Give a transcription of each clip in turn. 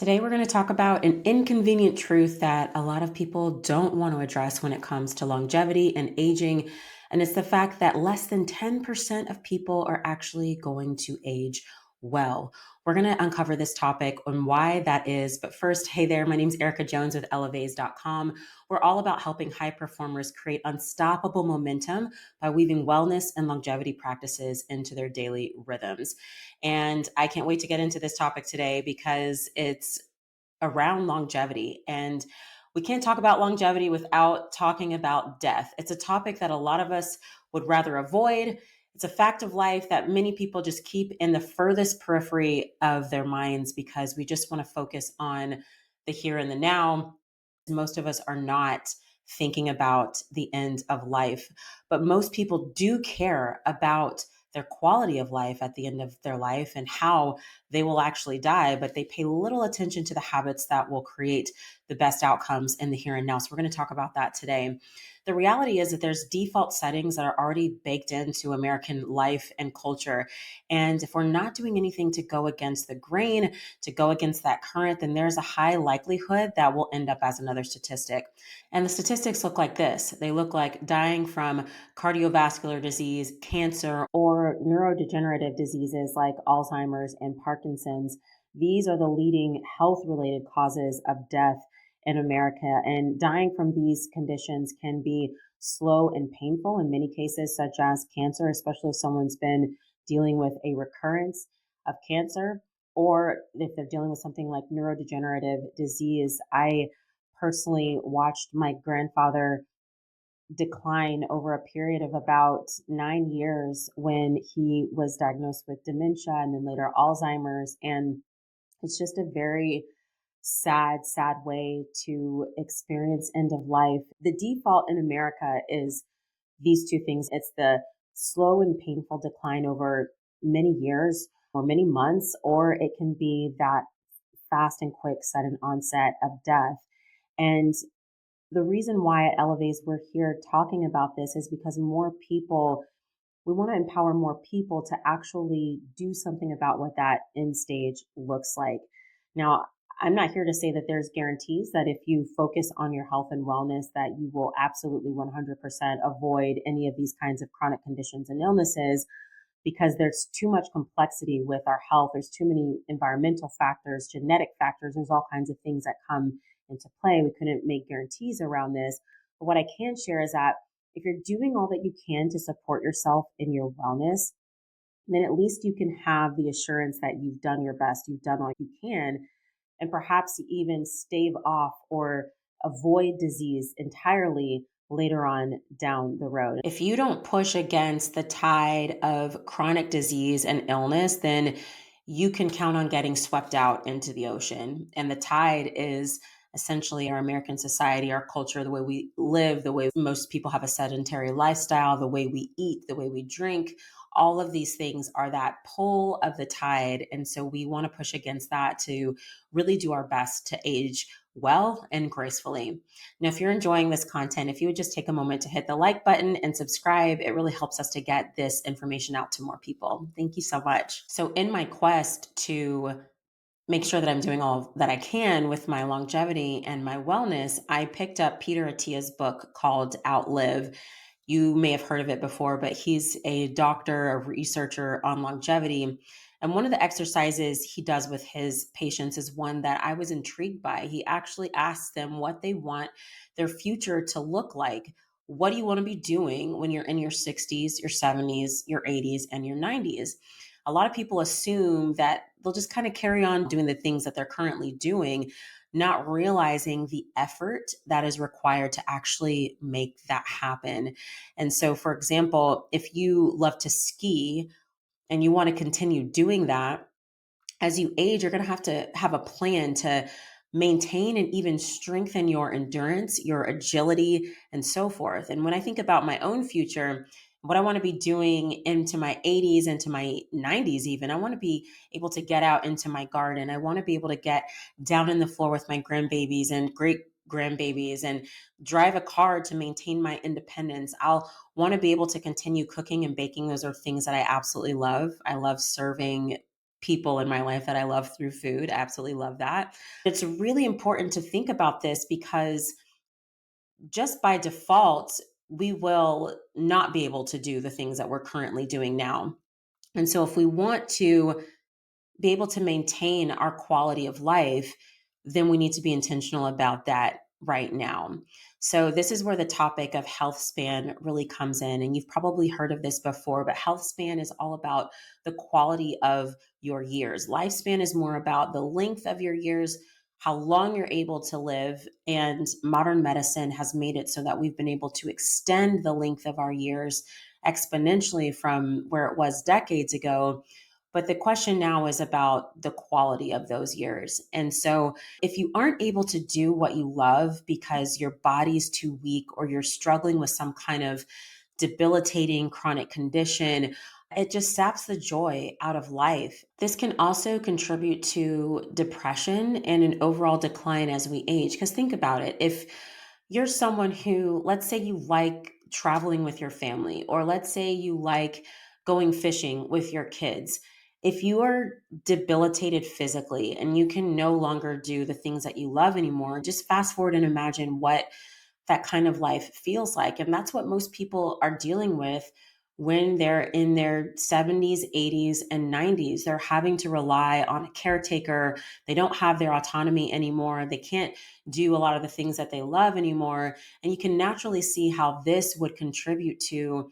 Today, we're going to talk about an inconvenient truth that a lot of people don't want to address when it comes to longevity and aging. And it's the fact that less than 10% of people are actually going to age well. We're going to uncover this topic and why that is. But first, hey there, my name's Erica Jones with Elevate.com. We're all about helping high performers create unstoppable momentum by weaving wellness and longevity practices into their daily rhythms. And I can't wait to get into this topic today because it's around longevity. And we can't talk about longevity without talking about death. It's a topic that a lot of us would rather avoid. It's a fact of life that many people just keep in the furthest periphery of their minds because we just want to focus on the here and the now. Most of us are not thinking about the end of life, but most people do care about their quality of life at the end of their life and how they will actually die, but they pay little attention to the habits that will create the best outcomes in the here and now. So, we're going to talk about that today. The reality is that there's default settings that are already baked into American life and culture. And if we're not doing anything to go against the grain, to go against that current, then there's a high likelihood that will end up as another statistic. And the statistics look like this. They look like dying from cardiovascular disease, cancer, or neurodegenerative diseases like Alzheimer's and Parkinson's. These are the leading health related causes of death in America. And dying from these conditions can be slow and painful in many cases, such as cancer, especially if someone's been dealing with a recurrence of cancer, or if they're dealing with something like neurodegenerative disease. I personally watched my grandfather decline over a period of about 9 years when he was diagnosed with dementia and then later Alzheimer's. And it's just a very sad way to experience end of life. The default in America is these two things. It's the slow and painful decline over many years or many months, or it can be that fast and quick sudden onset of death. And the reason why at Elevate we're here talking about this is because we want to empower more people to actually do something about what that end stage looks like. Now, I'm not here to say that there's guarantees that if you focus on your health and wellness, that you will absolutely 100% avoid any of these kinds of chronic conditions and illnesses, because there's too much complexity with our health. There's too many environmental factors, genetic factors. There's all kinds of things that come into play. We couldn't make guarantees around this. But what I can share is that if you're doing all that you can to support yourself in your wellness, then at least you can have the assurance that you've done your best, you've done all you can, and perhaps even stave off or avoid disease entirely later on down the road. If you don't push against the tide of chronic disease and illness, then you can count on getting swept out into the ocean. And the tide is essentially our American society, our culture, the way we live, the way most people have a sedentary lifestyle, the way we eat, the way we drink. All of these things are that pull of the tide. And so we want to push against that to really do our best to age well and gracefully. Now, if you're enjoying this content, if you would just take a moment to hit the like button and subscribe, it really helps us to get this information out to more people. Thank you so much. So, in my quest to make sure that I'm doing all that I can with my longevity and my wellness, I picked up Peter Attia's book called Outlive. You may have heard of it before, but he's a doctor, a researcher on longevity. And one of the exercises he does with his patients is one that I was intrigued by. He actually asks them what they want their future to look like. What do you want to be doing when you're in your 60s, your 70s, your 80s, and your 90s? A lot of people assume that they'll just kind of carry on doing the things that they're currently doing, not realizing the effort that is required to actually make that happen. And so, for example, if you love to ski and you want to continue doing that, as you age, you're going to have a plan to maintain and even strengthen your endurance, your agility, and so forth. And when I think about my own future, what I want to be doing into my 80s, into my 90s, even, I want to be able to get out into my garden. I want to be able to get down in the floor with my grandbabies and great grandbabies and drive a car to maintain my independence. I'll want to be able to continue cooking and baking. Those are things that I absolutely love. I love serving people in my life that I love through food. Absolutely love that. It's really important to think about this because just by default, we will not be able to do the things that we're currently doing now. And so, if we want to be able to maintain our quality of life, then we need to be intentional about that right now. So, this is where the topic of health span really comes in. And you've probably heard of this before, but health span is all about the quality of your years. Lifespan is more about the length of your years, how long you're able to live. And modern medicine has made it so that we've been able to extend the length of our years exponentially from where it was decades ago. But the question now is about the quality of those years. And so, if you aren't able to do what you love because your body's too weak or you're struggling with some kind of debilitating chronic condition, it just saps the joy out of life. This can also contribute to depression and an overall decline as we age. Because think about it. If you're someone who, let's say you like traveling with your family, or let's say you like going fishing with your kids, if you are debilitated physically and you can no longer do the things that you love anymore, just fast forward and imagine what that kind of life feels like. And that's what most people are dealing with when they're in their 70s, 80s, and 90s. They're having to rely on a caretaker. They don't have their autonomy anymore. They can't do a lot of the things that they love anymore. And you can naturally see how this would contribute to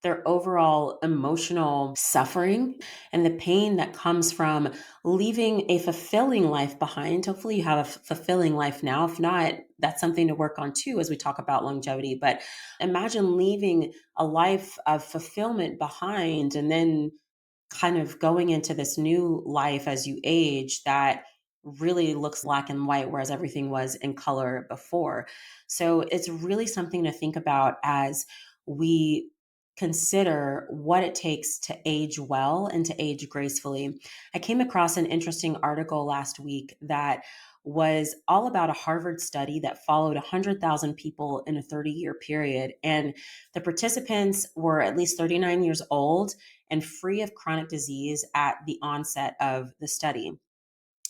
their overall emotional suffering and the pain that comes from leaving a fulfilling life behind. Hopefully, you have a fulfilling life now. If not, that's something to work on too as we talk about longevity. But imagine leaving a life of fulfillment behind and then kind of going into this new life as you age that really looks black and white, whereas everything was in color before. So it's really something to think about as we consider what it takes to age well and to age gracefully. I came across an interesting article last week that was all about a Harvard study that followed 100,000 people in a 30-year period. And the participants were at least 39 years old and free of chronic disease at the onset of the study.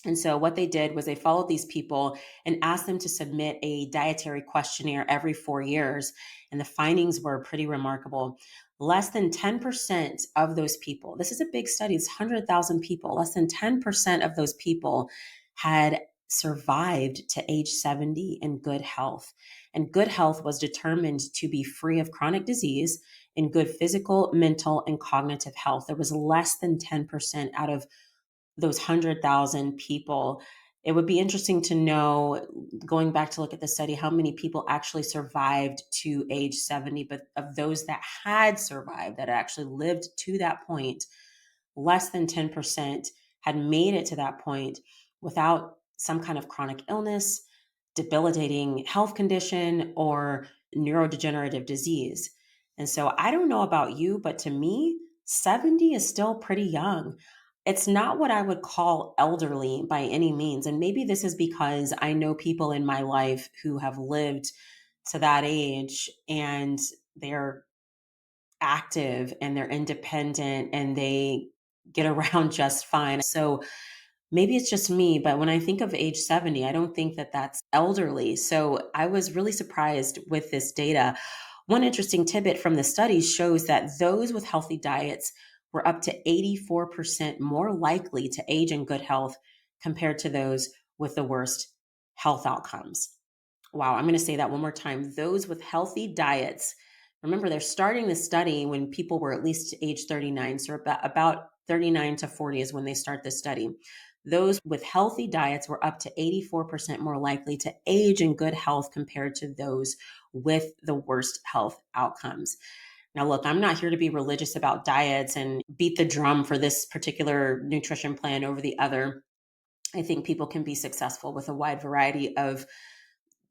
And so, what they did was they followed these people and asked them to submit a dietary questionnaire every 4 years. And the findings were pretty remarkable. Less than 10% of those people, this is a big study, it's 100,000 people, less than 10% of those people had survived to age 70 in good health. And good health was determined to be free of chronic disease in good physical, mental, and cognitive health. There was less than 10% out of those 100,000 people. It would be interesting to know, going back to look at the study, how many people actually survived to age 70. But of those that had survived, that actually lived to that point, less than 10% had made it to that point without some kind of chronic illness, debilitating health condition, or neurodegenerative disease. And so I don't know about you, but to me, 70 is still pretty young. It's not what I would call elderly by any means. And maybe this is because I know people in my life who have lived to that age and they're active and they're independent and they get around just fine. So maybe it's just me, but when I think of age 70, I don't think that that's elderly. So I was really surprised with this data. One interesting tidbit from the study shows that those with healthy diets were up to 84% more likely to age in good health compared to those with the worst health outcomes. Wow, I'm going to say that one more time. Those with healthy diets, remember, they're starting the study when people were at least age 39. So about 39 to 40 is when they start this study. Those with healthy diets were up to 84% more likely to age in good health compared to those with the worst health outcomes. Now, look, I'm not here to be religious about diets and beat the drum for this particular nutrition plan over the other. I think people can be successful with a wide variety of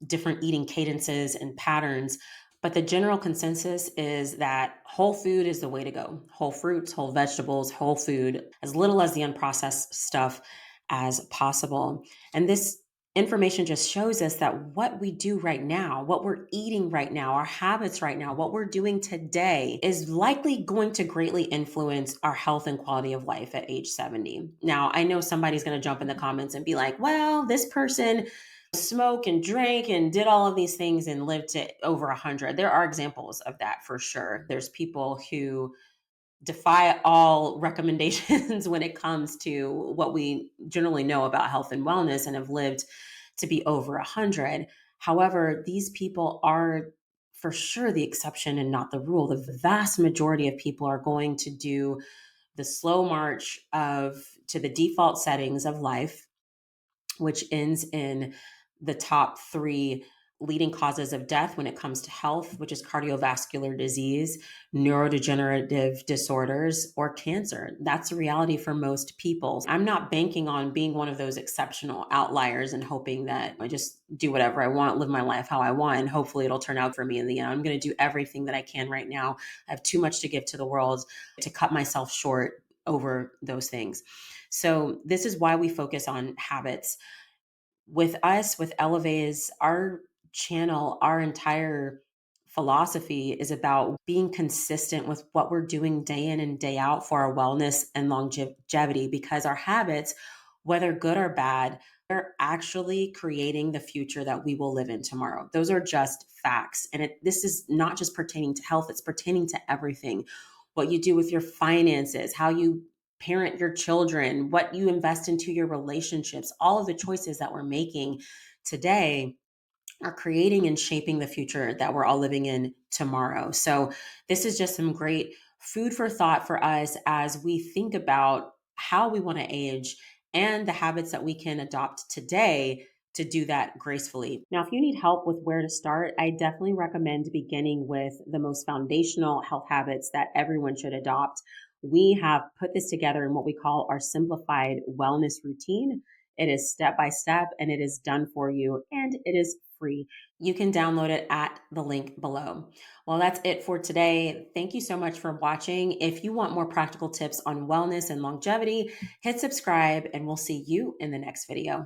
different eating cadences and patterns. But the general consensus is that whole food is the way to go. Whole fruits, whole vegetables, whole food, as little as the unprocessed stuff as possible. And this information just shows us that what we do right now, what we're eating right now, our habits right now, what we're doing today is likely going to greatly influence our health and quality of life at age 70. Now, I know somebody's going to jump in the comments and be like, well, this person smoked and drank and did all of these things and lived to over 100. There are examples of that for sure. There's people who defy all recommendations when it comes to what we generally know about health and wellness and have lived to be over 100. However, these people are for sure the exception and not the rule. The vast majority of people are going to do the slow march of to the default settings of life, which ends in the top three leading causes of death when it comes to health, which is cardiovascular disease, neurodegenerative disorders, or cancer. That's a reality for most people. I'm not banking on being one of those exceptional outliers and hoping that I just do whatever I want, live my life how I want, and hopefully it'll turn out for me in the end. I'm going to do everything that I can right now. I have too much to give to the world to cut myself short over those things. So, this is why we focus on habits with us, with Elevays, our channel, our entire philosophy is about being consistent with what we're doing day in and day out for our wellness and longevity because our habits, whether good or bad, they're actually creating the future that we will live in tomorrow. Those are just facts. And this is not just pertaining to health, it's pertaining to everything. What you do with your finances, how you parent your children, what you invest into your relationships, all of the choices that we're making today are creating and shaping the future that we're all living in tomorrow. So, this is just some great food for thought for us as we think about how we want to age and the habits that we can adopt today to do that gracefully. Now, if you need help with where to start, I definitely recommend beginning with the most foundational health habits that everyone should adopt. We have put this together in what we call our simplified wellness routine. It is step by step and it is done for you and it is free. You can download it at the link below. Well, that's it for today. Thank you so much for watching. If you want more practical tips on wellness and longevity, hit subscribe and we'll see you in the next video.